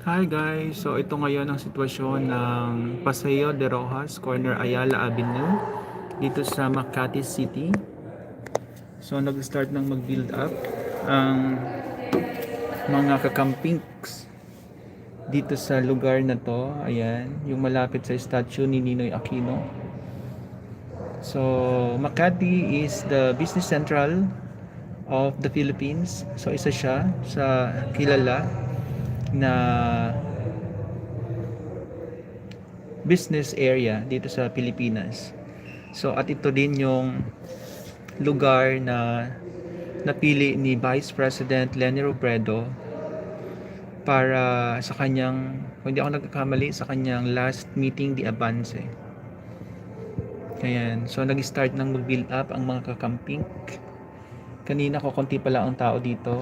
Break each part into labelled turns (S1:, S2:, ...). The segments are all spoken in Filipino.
S1: Hi guys! So ito ngayon ang sitwasyon ng Paseo de Rojas, corner Ayala Avenue dito sa Makati City. So nag-start ng mag-build up ang mga kakampings dito sa lugar na to. Ayan, yung malapit sa statue ni Ninoy Aquino. So Makati is the business central of the Philippines. So isa siya sa kilala na business area dito sa Pilipinas. So at ito din yung lugar na napili ni Vice President Leni Robredo para sa kanyang, kung hindi ako nagkakamali, sa kanyang last meeting di Avance. Ayan, so nag-start ng mag-build up ang mga kakamping. Kanina ko konti pala ang tao dito.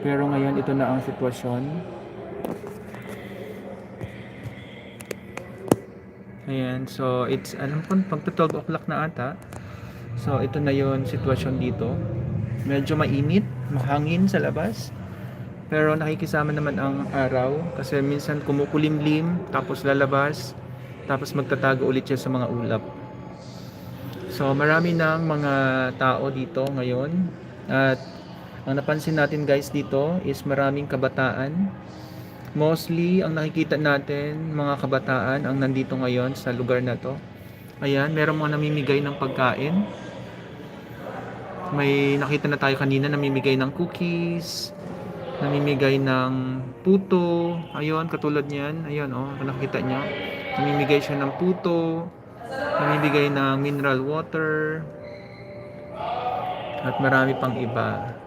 S1: Pero ngayon ito na ang sitwasyon. Ayan, so it's, alam ko, pagka 12 o'clock na ata. So ito na yon sitwasyon dito. Medyo mainit, mahangin sa labas. Pero nakikisama naman ang araw kasi minsan kumukulimlim, tapos lalabas, tapos magtatago ulit siya sa mga ulap. So marami ng mga tao dito ngayon. At ang napansin natin guys dito is maraming kabataan. Mostly ang nakikita natin mga kabataan ang nandito ngayon sa lugar na to. Ayan, meron mga namimigay ng pagkain. May nakita na tayo kanina namimigay ng cookies, namimigay ng puto. Ayun, katulad niyan. Ayun, oh, kung nakita niyo. Namimigay siya ng puto, namimigay ng mineral water, at marami pang iba.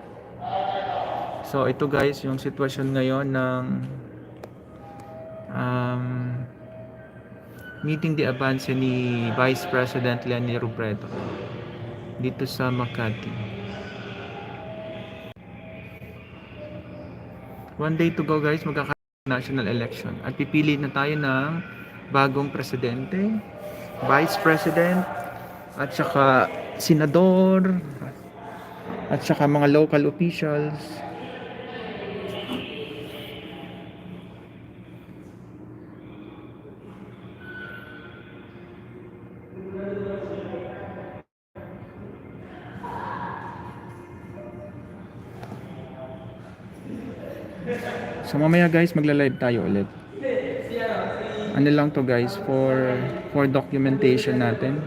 S1: So ito guys yung sitwasyon ngayon ng meeting de avance ni Vice President Leni Robredo dito sa Makati. One day to go guys, national election at pipili na tayo ng bagong presidente, vice president, at saka senador, at saka mga local officials. So mamaya guys, magla-live tayo ulit. Ano lang to guys, for documentation natin.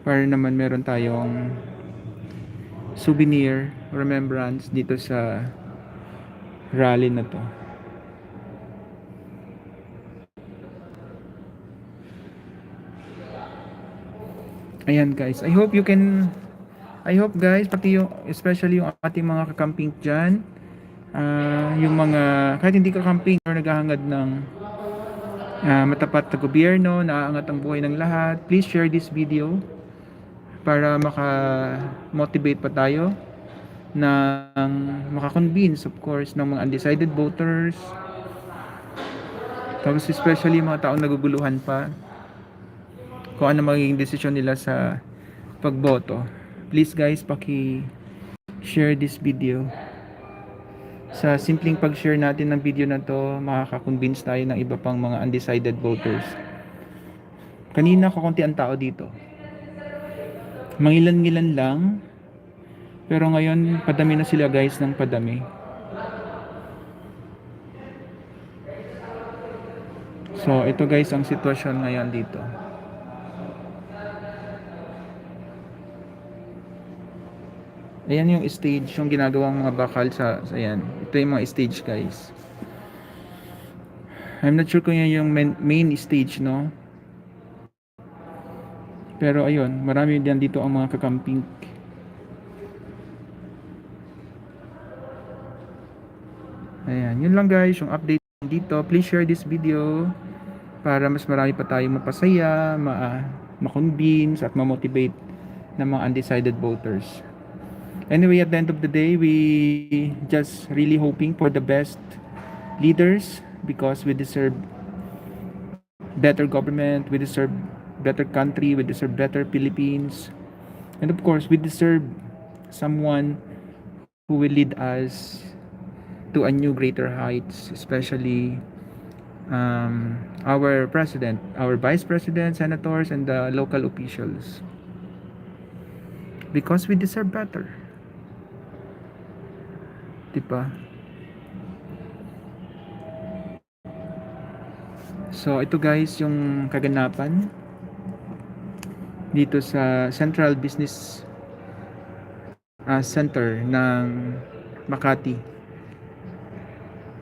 S1: Para naman meron tayong souvenir, remembrance dito sa rally na to. Ayan guys, I hope guys, pati yung, especially yung ating mga kakamping dyan, yung mga, kahit hindi kakamping or naghahangad ng matapat na gobyerno, naaangat ang buhay ng lahat, please share this video para maka-motivate pa tayo ng maka-convince of course ng mga undecided voters, tapos especially mga taong naguguluhan pa kung ano magiging desisyon nila sa pagboto. Please guys, paki-share this video. Sa simpleng pag-share natin ng video na to, makaka-convince tayo ng iba pang mga undecided voters. Kanina kakunti ang tao dito. Mangilan-ngilan lang. Pero ngayon, padami na sila guys ng padami. So, ito guys ang sitwasyon ngayon dito. Ayan yung stage, yung ginagawang mga bakal sa ayan. Ito yung mga stage guys. I'm not sure kung yan yung main stage, no? Pero ayun, marami diyan dito ang mga kakamping. Ayan, yun lang guys, yung update dito. Please share this video para mas marami pa tayong mapasaya, ma-convince at ma-motivate ng mga undecided voters. Anyway, at the end of the day, we just really hoping for the best leaders because we deserve better government, we deserve better country, we deserve better Philippines, and of course, we deserve someone who will lead us to a new greater heights, especially our president, our vice president, senators, and the local officials. Because we deserve better. Diba? So, ito guys, yung kaganapan dito sa Central Business Center ng Makati.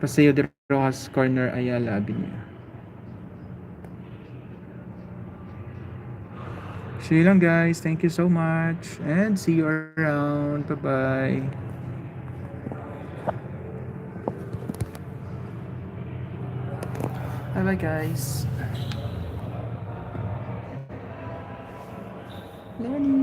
S1: Paseo de Rojas Corner, Ayala Avenue. See you lang guys. Thank you so much. And see you around. Bye-bye. Bye-bye guys. Lenny.